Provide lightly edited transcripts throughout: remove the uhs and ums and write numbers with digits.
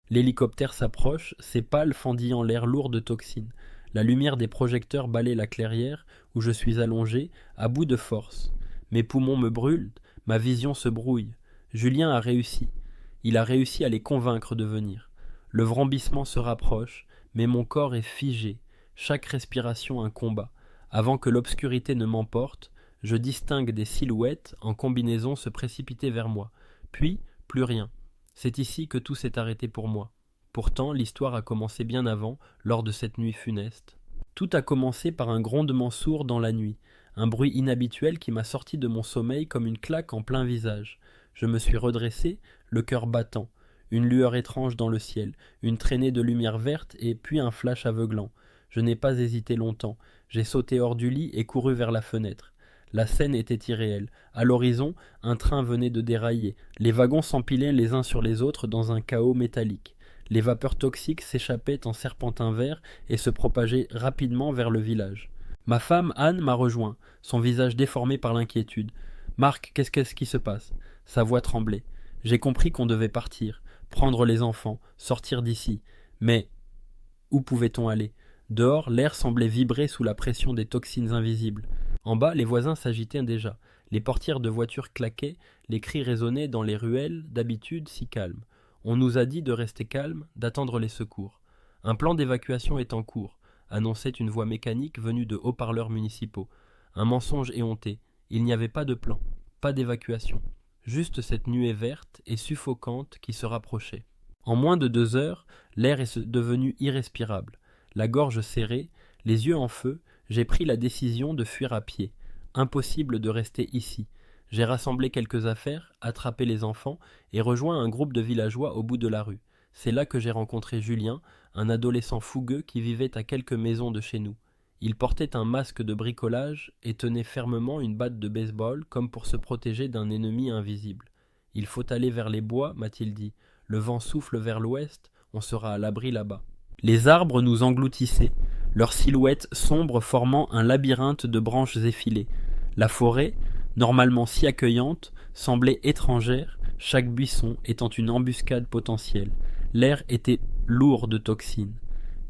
L'hélicoptère s'approche, ses pales fendillant l'air lourd de toxines. La lumière des projecteurs balaie la clairière où je suis allongé, à bout de force. Mes poumons me brûlent, ma vision se brouille. Julien a réussi. Il a réussi à les convaincre de venir. Le vrombissement se rapproche, mais mon corps est figé. Chaque respiration un combat. Avant que l'obscurité ne m'emporte, je distingue des silhouettes en combinaison se précipiter vers moi. Puis, plus rien. C'est ici que tout s'est arrêté pour moi. Pourtant, l'histoire a commencé bien avant, lors de cette nuit funeste. Tout a commencé par un grondement sourd dans la nuit, un bruit inhabituel qui m'a sorti de mon sommeil comme une claque en plein visage. Je me suis redressé, le cœur battant. Une lueur étrange dans le ciel, une traînée de lumière verte et puis un flash aveuglant. Je n'ai pas hésité longtemps. J'ai sauté hors du lit et couru vers la fenêtre. La scène était irréelle. À l'horizon, un train venait de dérailler. Les wagons s'empilaient les uns sur les autres dans un chaos métallique. Les vapeurs toxiques s'échappaient en serpentins verts et se propageaient rapidement vers le village. Ma femme, Anne, m'a rejoint, son visage déformé par l'inquiétude. « Marc, qu'est-ce qui se passe ?» Sa voix tremblait. J'ai compris qu'on devait partir, prendre les enfants, sortir d'ici. Mais où pouvait-on aller ? Dehors, l'air semblait vibrer sous la pression des toxines invisibles. En bas, les voisins s'agitaient déjà. Les portières de voitures claquaient, les cris résonnaient dans les ruelles, d'habitude si calmes. On nous a dit de rester calmes, d'attendre les secours. Un plan d'évacuation est en cours, annonçait une voix mécanique venue de haut-parleurs municipaux. Un mensonge éhonté. Il n'y avait pas de plan, pas d'évacuation. Juste cette nuée verte et suffocante qui se rapprochait. En moins de 2 heures, l'air est devenu irrespirable. La gorge serrée, les yeux en feu, j'ai pris la décision de fuir à pied. Impossible de rester ici. J'ai rassemblé quelques affaires, attrapé les enfants et rejoint un groupe de villageois au bout de la rue. C'est là que j'ai rencontré Julien, un adolescent fougueux qui vivait à quelques maisons de chez nous. Il portait un masque de bricolage et tenait fermement une batte de baseball comme pour se protéger d'un ennemi invisible. « Il faut aller vers les bois, m'a-t-il dit. Le vent souffle vers l'ouest, on sera à l'abri là-bas. » Les arbres nous engloutissaient, leurs silhouettes sombres formant un labyrinthe de branches effilées. La forêt, normalement si accueillante, semblait étrangère, chaque buisson étant une embuscade potentielle. L'air était lourd de toxines.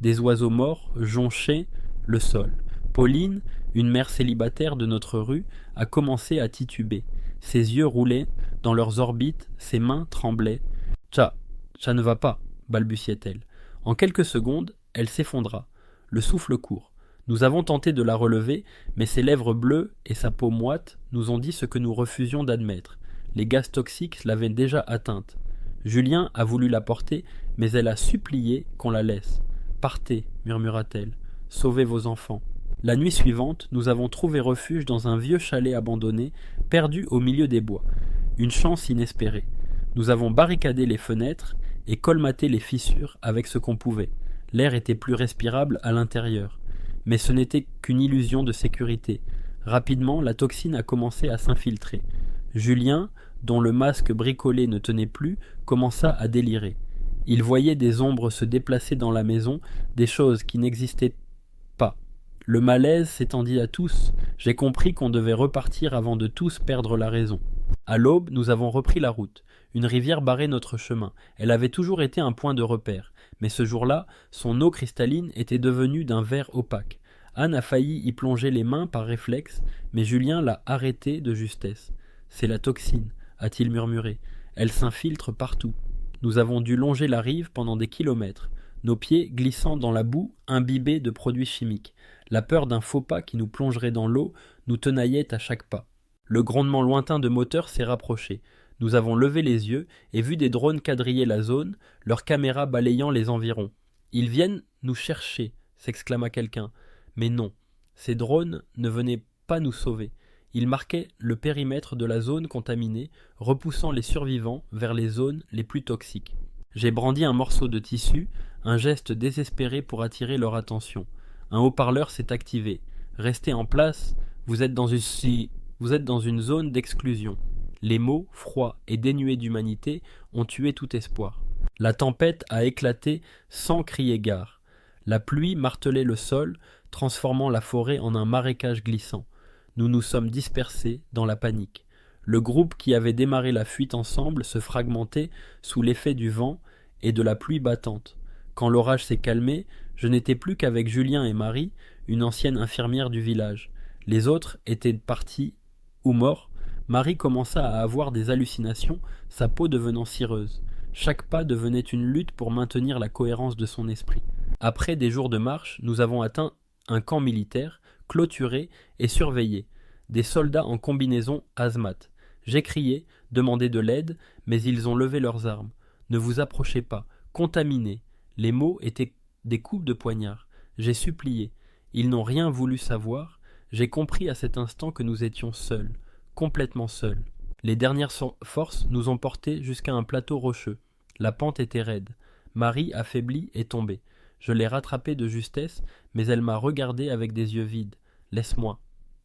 Des oiseaux morts jonchaient le sol. Pauline, une mère célibataire de notre rue, a commencé à tituber. Ses yeux roulaient dans leurs orbites, ses mains tremblaient. « Ça ne va pas », balbutiait-elle. En quelques secondes, elle s'effondra. Le souffle court. Nous avons tenté de la relever, mais ses lèvres bleues et sa peau moite nous ont dit ce que nous refusions d'admettre. Les gaz toxiques l'avaient déjà atteinte. Julien a voulu la porter, mais elle a supplié qu'on la laisse. « Partez », murmura-t-elle. « Sauvez vos enfants. » La nuit suivante, nous avons trouvé refuge dans un vieux chalet abandonné, perdu au milieu des bois. Une chance inespérée. Nous avons barricadé les fenêtres et colmaté les fissures avec ce qu'on pouvait. L'air était plus respirable à l'intérieur. Mais ce n'était qu'une illusion de sécurité. Rapidement, la toxine a commencé à s'infiltrer. Julien, dont le masque bricolé ne tenait plus, commença à délirer. Il voyait des ombres se déplacer dans la maison, des choses qui n'existaient pas. Le malaise s'étendit à tous. J'ai compris qu'on devait repartir avant de tous perdre la raison. À l'aube, nous avons repris la route. Une rivière barrait notre chemin. Elle avait toujours été un point de repère. Mais ce jour-là, son eau cristalline était devenue d'un vert opaque. Anne a failli y plonger les mains par réflexe, mais Julien l'a arrêtée de justesse. « C'est la toxine », a-t-il murmuré. « Elle s'infiltre partout. » Nous avons dû longer la rive pendant des kilomètres, nos pieds glissant dans la boue imbibée de produits chimiques. La peur d'un faux pas qui nous plongerait dans l'eau nous tenaillait à chaque pas. Le grondement lointain de moteurs s'est rapproché. Nous avons levé les yeux et vu des drones quadriller la zone, leurs caméras balayant les environs. « Ils viennent nous chercher !» s'exclama quelqu'un. Mais non, ces drones ne venaient pas nous sauver. Ils marquaient le périmètre de la zone contaminée, repoussant les survivants vers les zones les plus toxiques. J'ai brandi un morceau de tissu, un geste désespéré pour attirer leur attention. Un haut-parleur s'est activé. « Restez en place, vous êtes dans une zone d'exclusion. » Les mots, froids et dénués d'humanité, ont tué tout espoir. La tempête a éclaté sans crier gare. La pluie martelait le sol, transformant la forêt en un marécage glissant. Nous nous sommes dispersés dans la panique. Le groupe qui avait démarré la fuite ensemble se fragmentait sous l'effet du vent et de la pluie battante. Quand l'orage s'est calmé, je n'étais plus qu'avec Julien et Marie, une ancienne infirmière du village. Les autres étaient partis ou morts. Marie commença à avoir des hallucinations, sa peau devenant cireuse. Chaque pas devenait une lutte pour maintenir la cohérence de son esprit. Après des jours de marche, nous avons atteint un camp militaire, clôturé et surveillé. Des soldats en combinaison hazmat. J'ai crié, demandé de l'aide, mais ils ont levé leurs armes. Ne vous approchez pas, contaminés. Les mots étaient des coups de poignard. J'ai supplié. Ils n'ont rien voulu savoir. J'ai compris à cet instant que nous étions seuls, complètement seuls. Les dernières forces nous ont portés jusqu'à un plateau rocheux. La pente était raide. Marie, affaiblie, est tombée. Je l'ai rattrapée de justesse, mais elle m'a regardé avec des yeux vides. « Laisse-moi. »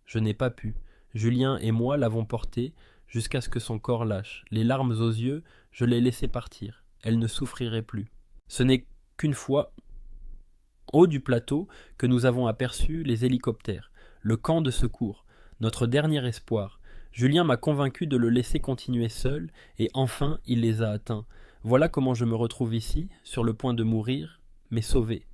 Je n'ai pas pu. Julien et moi l'avons portée jusqu'à ce que son corps lâche. Les larmes aux yeux, je l'ai laissée partir. Elle ne souffrirait plus. Ce n'est qu'une fois, haut du plateau, que nous avons aperçu les hélicoptères, le camp de secours, notre dernier espoir. Julien m'a convaincu de le laisser continuer seul, et enfin il les a atteints. Voilà comment je me retrouve ici, sur le point de mourir, mais sauvé.